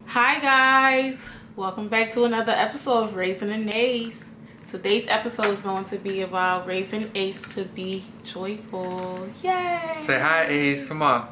Hi guys, welcome back to another episode of Raising an Ace. Today's episode is going to be about raising Ace to be joyful. Yay! Say hi, Ace. Come on.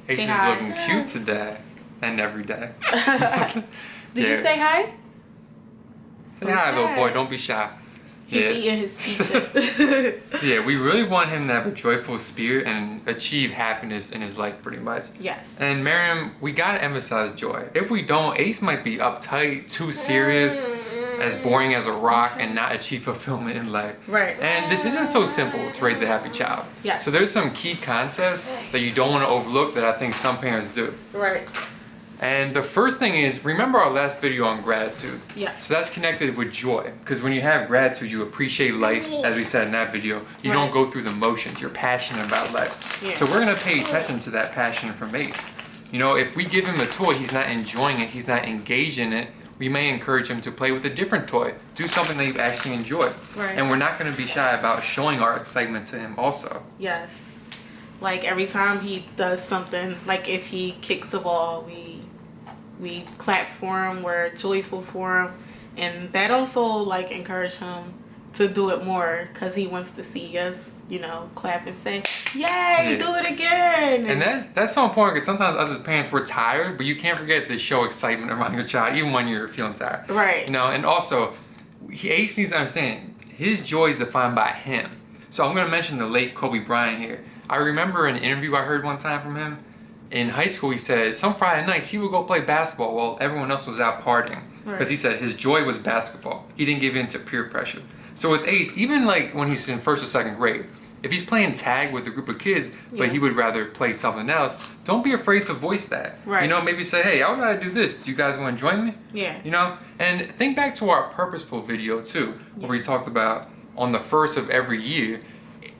Ace is hi. looking cute today and every day. Did you say hi? Say hi, little boy. Don't be shy. He's eating his peaches. Yeah, we really want him to have a joyful spirit and achieve happiness in his life, pretty much. Yes. And Miriam, we gotta emphasize joy. If we don't, Ace might be uptight, too serious, as boring as a rock, and not achieve fulfillment in life. Right. And this isn't so simple to raise a happy child. Yes. So there's some key concepts that you don't want to overlook that I think some parents do. Right. And the first thing is, remember our last video on gratitude. Yes. So that's connected with joy, because when you have gratitude, you appreciate life, as we said in that video. You don't go through the motions. You're passionate about life. Yeah. So we're going to pay attention to that passion from Ace. You know, if we give him a toy, he's not enjoying it, he's not engaged in it, we may encourage him to play with a different toy. Do something that you actually enjoy. Right. And we're not going to be shy about showing our excitement to him also. Yes. Like every time he does something, like if he kicks a ball, we clap for him, we're joyful for him, and that also like encourage him to do it more because he wants to see us, you know, clap and say, "Yay, do it again!" And that's so important because sometimes us as parents we're tired, but you can't forget to show excitement around your child even when you're feeling tired. Right. You know, and also Ace needs to understand his joy is defined by him. So I'm going to mention the late Kobe Bryant here. I remember an interview I heard one time from him. In high school, he said some Friday nights he would go play basketball while everyone else was out partying. Because he said his joy was basketball. He didn't give in to peer pressure. So with Ace, even like when he's in first or second grade, if he's playing tag with a group of kids, but he would rather play something else, don't be afraid to voice that. Right. You know, maybe say, hey, I would rather do this. Do you guys want to join me? Yeah. You know, and think back to our purposeful video too, where we talked about on the first of every year,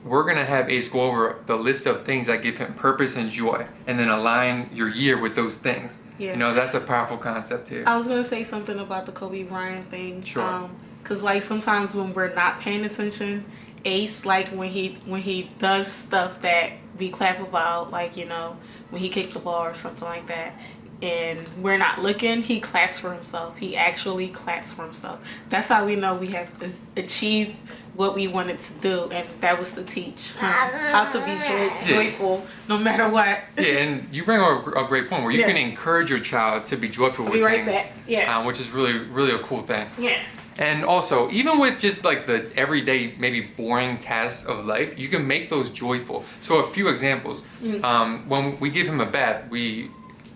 we're going to have Ace go over the list of things that give him purpose and joy, and then align your year with those things. Yeah. You know, that's a powerful concept here. I was going to say something about the Kobe Bryant thing. Sure. Because like sometimes when we're not paying attention, Ace, like when he does stuff that we clap about, like, you know, when he kicked the ball or something like that, and we're not looking, he claps for himself. He actually claps for himself. That's how we know we have achieved what we wanted to do, and that was to teach him how to be joyful no matter what. Yeah, and you bring up a great point where you can encourage your child to be joyful with right things, back. Yeah. which is really, really a cool thing. Yeah. And also, even with just like the everyday, maybe boring tasks of life, you can make those joyful. So a few examples. When we give him a bath, we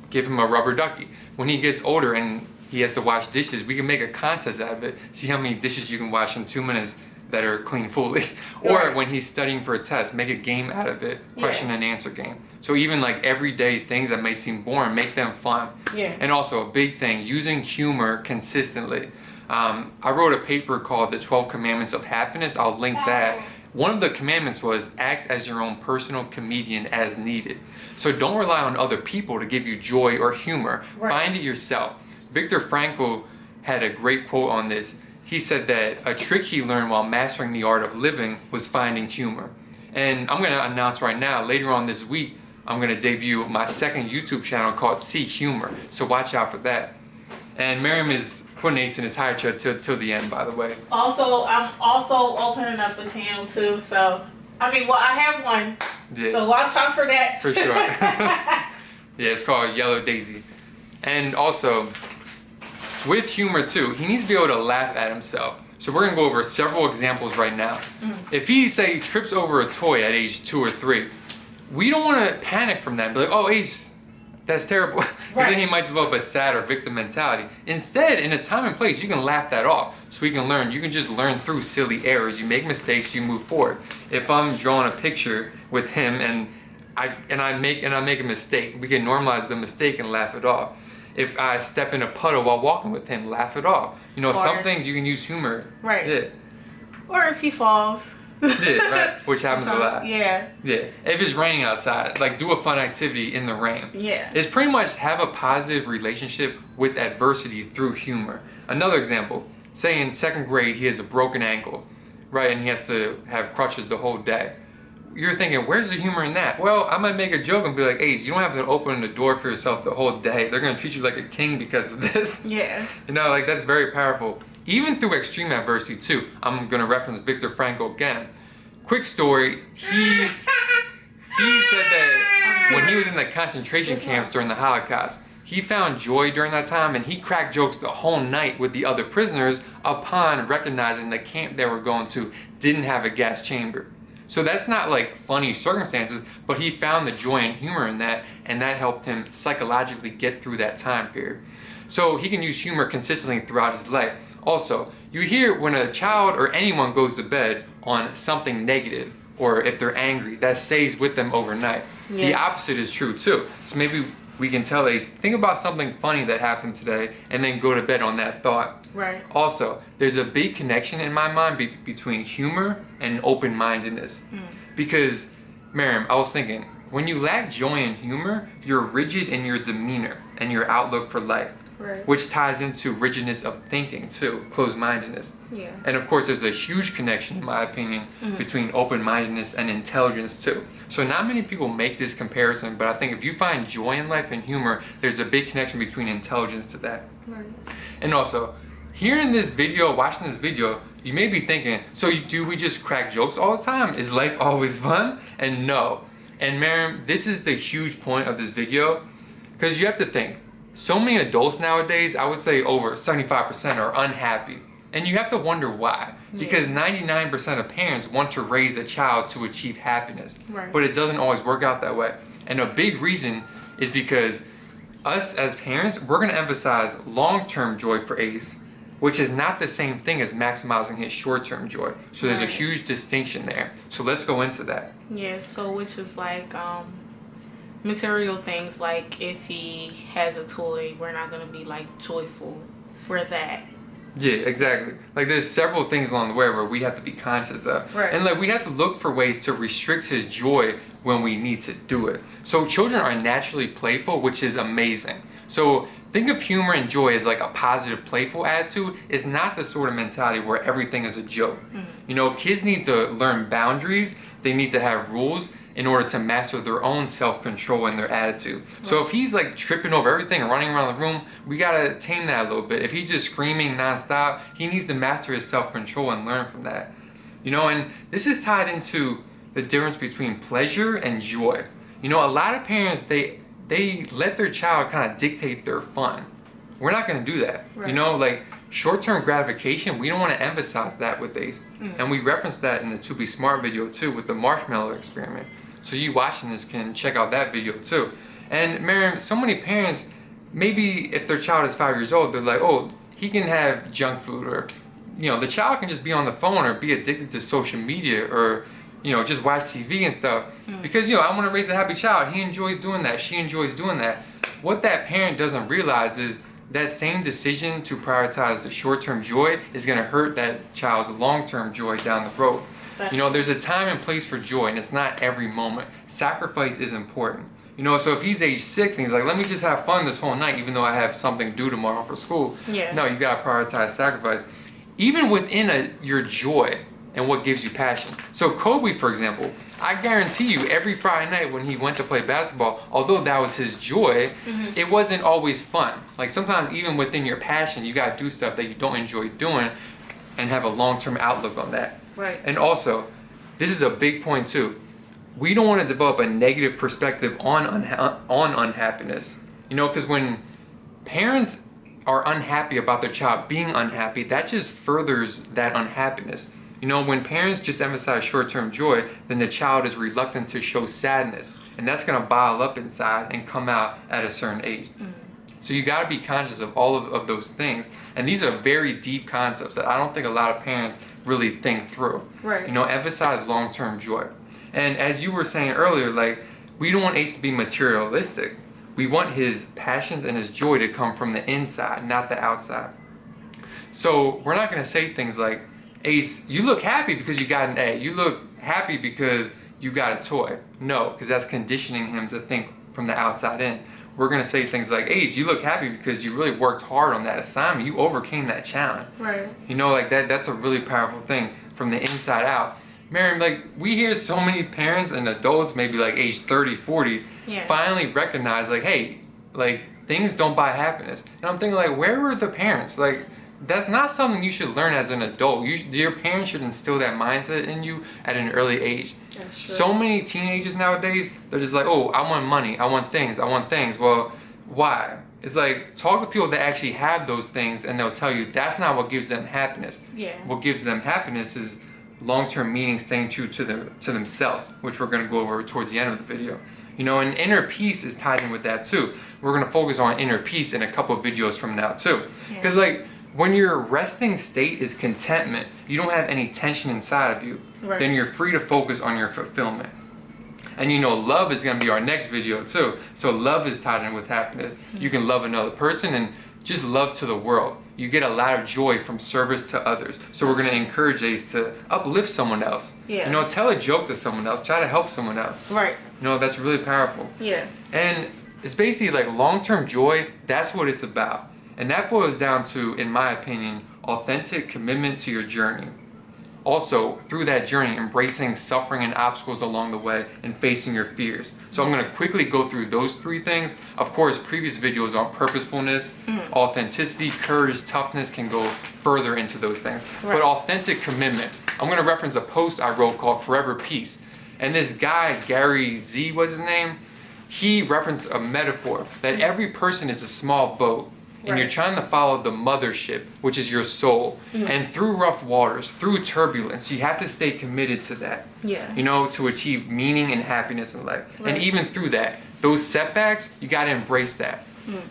give him a rubber ducky. When he gets older and he has to wash dishes, we can make a contest out of it. See how many dishes you can wash in 2 minutes that are clean fully. Or when he's studying for a test, make a game out of it, question and answer game. So even like everyday things that may seem boring, make them fun. Yeah. And also a big thing, using humor consistently. I wrote a paper called The 12 Commandments of Happiness. I'll link that. One of the commandments was act as your own personal comedian as needed. So don't rely on other people to give you joy or humor. Find it yourself. Viktor Frankl had a great quote on this. He said that a trick he learned while mastering the art of living was finding humor. And I'm going to announce right now, later on this week, I'm going to debut my second YouTube channel called See Humor. So watch out for that. And Miriam is putting Ace in his high chair till the end, by the way. Also, I'm also opening up a channel too. So, I have one. Yeah. So watch out for that. For sure. Yeah, it's called Yellow Daisy. And also, with humor too, he needs to be able to laugh at himself. So we're gonna go over several examples right now. If he, say, trips over a toy at age 2 or 3, we don't wanna panic from that and be like, oh, Ace, that's terrible. Because then he might develop a sad or victim mentality. Instead, in a time and place, you can laugh that off. So we can learn. You can just learn through silly errors. You make mistakes, you move forward. If I'm drawing a picture with him and I make a mistake, we can normalize the mistake and laugh it off. If I step in a puddle while walking with him, laugh it off. You know, some things you can use humor. Right. Yeah. Or if he falls. Yeah, right. Which happens a lot. Yeah. Yeah. If it's raining outside, like do a fun activity in the rain. Yeah. It's pretty much have a positive relationship with adversity through humor. Another example, say in second grade he has a broken ankle, right, and he has to have crutches the whole day. you're thinking, where's the humor in that? Well, I might make a joke and be like, Ace, you don't have to open the door for yourself the whole day. They're going to treat you like a king because of this. Yeah. You know, like that's very powerful. Even through extreme adversity too. I'm going to reference Viktor Frankl again. Quick story, he said that when he was in the concentration camps during the Holocaust, he found joy during that time, and he cracked jokes the whole night with the other prisoners upon recognizing the camp they were going to didn't have a gas chamber. So that's not like funny circumstances, but he found the joy and humor in that, and that helped him psychologically get through that time period. So he can use humor consistently throughout his life. Also, you hear when a child or anyone goes to bed on something negative, or if they're angry, that stays with them overnight. Yeah. The opposite is true too. So maybe we can tell Ace, think about something funny that happened today, and then go to bed on that thought. Right. Also, there's a big connection in my mind between humor and open-mindedness. Because, Miriam, I was thinking, when you lack joy and humor, you're rigid in your demeanor and your outlook for life. Right. Which ties into rigidness of thinking too, closed-mindedness. Yeah. And of course, there's a huge connection, in my opinion, between open-mindedness and intelligence too. So not many people make this comparison, but I think if you find joy in life and humor, there's a big connection between intelligence to that. Right. And also, hearing this video, watching this video, you may be thinking, so do we just crack jokes all the time? Is life always fun? And no. And Miriam, this is the huge point of this video, because you have to think, so many adults nowadays, I would say over 75% are unhappy. And you have to wonder why. Because 99% of parents want to raise a child to achieve happiness. Right. But it doesn't always work out that way. And a big reason is because us as parents, we're going to emphasize long-term joy for Ace, which is not the same thing as maximizing his short-term joy. So there's a huge distinction there. So let's go into that. Yeah, so which is like material things, like if he has a toy, we're not going to be like joyful for that. Yeah, exactly. Like there's several things along the way where we have to be conscious of. Right. And like we have to look for ways to restrict his joy when we need to do it. So children are naturally playful, which is amazing. So think of humor and joy as like a positive, playful attitude. It's not the sort of mentality where everything is a joke. You know, kids need to learn boundaries. They need to have rules in order to master their own self-control and their attitude. So if he's like tripping over everything and running around the room, we gotta tame that a little bit. If he's just screaming nonstop, he needs to master his self-control and learn from that. You know, and this is tied into the difference between pleasure and joy. You know, a lot of parents, they let their child kind of dictate their fun. We're not gonna do that. Right. You know, like short-term gratification, we don't want to emphasize that with Ace. And we referenced that in the To Be Smart video too with the marshmallow experiment. So you watching this can check out that video too. And Miriam, so many parents, maybe if their child is 5 years old, they're like, oh, he can have junk food, or, you know, the child can just be on the phone or be addicted to social media, or, you know, just watch TV and stuff. Because, you know, I want to raise a happy child. He enjoys doing that. She enjoys doing that. What that parent doesn't realize is that same decision to prioritize the short-term joy is going to hurt that child's long-term joy down the road. You know, there's a time and place for joy, and it's not every moment. Sacrifice is important. You know, so if he's age 6 and he's like, let me just have fun this whole night, even though I have something due tomorrow for school. Yeah. No, you got to prioritize sacrifice. Even within your joy and what gives you passion. So Kobe, for example, I guarantee you every Friday night when he went to play basketball, although that was his joy, it wasn't always fun. Like sometimes even within your passion, you got to do stuff that you don't enjoy doing and have a long-term outlook on that. Right. And also, this is a big point too. We don't want to develop a negative perspective on unhappiness. You know, because when parents are unhappy about their child being unhappy, that just furthers that unhappiness. You know, when parents just emphasize short-term joy, then the child is reluctant to show sadness. And that's going to bile up inside and come out at a certain age. So you got to be conscious of all of those things. And these are very deep concepts that I don't think a lot of parents really think through. Right. You know, emphasize long-term joy. And as you were saying earlier, like, we don't want Ace to be materialistic. We want his passions and his joy to come from the inside, not the outside. So we're not going to say things like, Ace, you look happy because you got an A. You look happy because you got a toy. No, because that's conditioning him to think from the outside in. We're going to say things like, Ace, you look happy because you really worked hard on that assignment. You overcame that challenge. Right. You know, like that's a really powerful thing from the inside out. Miriam, like, we hear so many parents and adults, maybe like age 30, 40, finally recognize, like, hey, like, things don't buy happiness. And I'm thinking, like, where were the parents? Like, that's not something you should learn as an adult. Your parents should instill that mindset in you at an early age. That's true. So many teenagers nowadays, they're just like, oh, I want money, I want things. Well, why? It's like, talk to people that actually have those things, and they'll tell you that's not what gives them happiness. Yeah. What gives them happiness is long-term meaning, staying true to themselves, which we're going to go over towards the end of the video. You know, and inner peace is tied in with that too. We're going to focus on inner peace in a couple of videos from now too. Because like, when your resting state is contentment, you don't have any tension inside of you, then you're free to focus on your fulfillment. And you know, love is going to be our next video too. So love is tied in with happiness. You can love another person and just love to the world. You get a lot of joy from service to others. So we're going to encourage Ace to uplift someone else. You know, tell a joke to someone else. Try to help someone else. Right. You know, that's really powerful. Yeah. And it's basically like long-term joy. That's what it's about. And that boils down to, in my opinion, authentic commitment to your journey. Also, through that journey, embracing suffering and obstacles along the way and facing your fears. So I'm going to quickly go through those three things. Of course, previous videos on purposefulness, authenticity, courage, toughness can go further into those things. But authentic commitment, I'm going to reference a post I wrote called Forever Peace. And this guy, Gary Z was his name, he referenced a metaphor that every person is a small boat. And you're trying to follow the mothership, which is your soul. And through rough waters, through turbulence, you have to stay committed to that. You know, to achieve meaning and happiness in life. And even through that, those setbacks, you got to embrace that.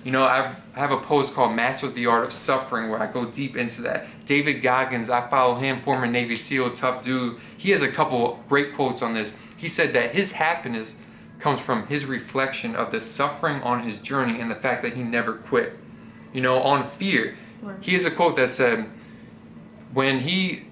You know, I have a post called Master the Art of Suffering where I go deep into that. David Goggins, I follow him, former Navy SEAL, tough dude. He has a couple great quotes on this. He said that his happiness comes from his reflection of the suffering on his journey and the fact that he never quit. You know, on fear, he has a quote that said, when he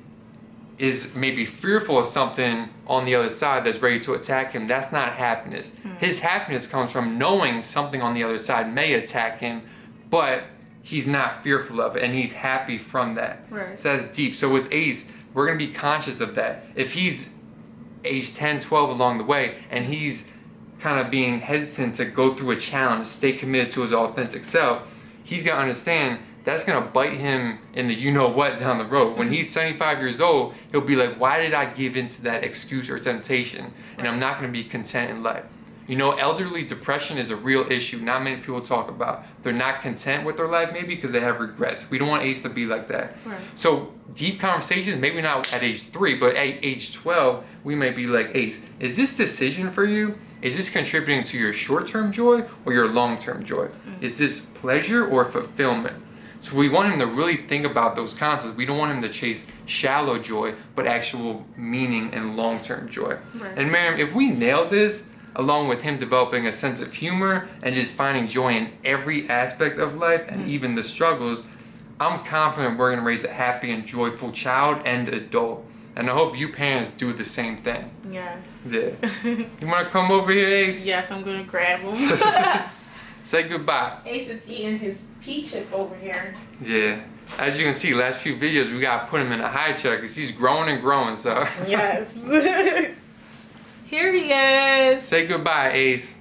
is maybe fearful of something on the other side that's ready to attack him, that's not happiness. His happiness comes from knowing something on the other side may attack him, but he's not fearful of it, and he's happy from that. So that's deep. So with Ace, we're going to be conscious of that. If he's age 10, 12 along the way, and he's kind of being hesitant to go through a challenge, stay committed to his authentic self, he's got to understand that's going to bite him in the you-know-what down the road. When he's 75 years old, he'll be like, why did I give into that excuse or temptation? And I'm not going to be content in life. You know, elderly depression is a real issue not many people talk about. They're not content with their life maybe because they have regrets. We don't want Ace to be like that. So deep conversations, maybe not at age 3, but at age 12, we may be like, Ace, is this decision for you? Is this contributing to your short-term joy or your long-term joy? Is this pleasure or fulfillment? So we want him to really think about those concepts. We don't want him to chase shallow joy, but actual meaning and long-term joy. And Miriam, if we nail this, along with him developing a sense of humor and just finding joy in every aspect of life and even the struggles, I'm confident we're going to raise a happy and joyful child and adult. And I hope you parents do the same thing. Yes. Yeah. You want to come over here, Ace? Yes, I'm going to grab him. Say goodbye. Ace is eating his pea chip over here. Yeah. As you can see, last few videos, we got to put him in a high chair because he's growing and growing, so. Yes. Here he is. Say goodbye, Ace.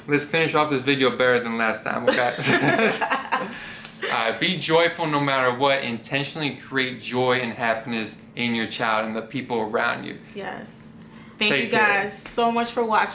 Let's finish off this video better than last time, okay? Be joyful no matter what. Intentionally create joy and happiness in your child and the people around you. Yes. Thank Take you guys so much for watching.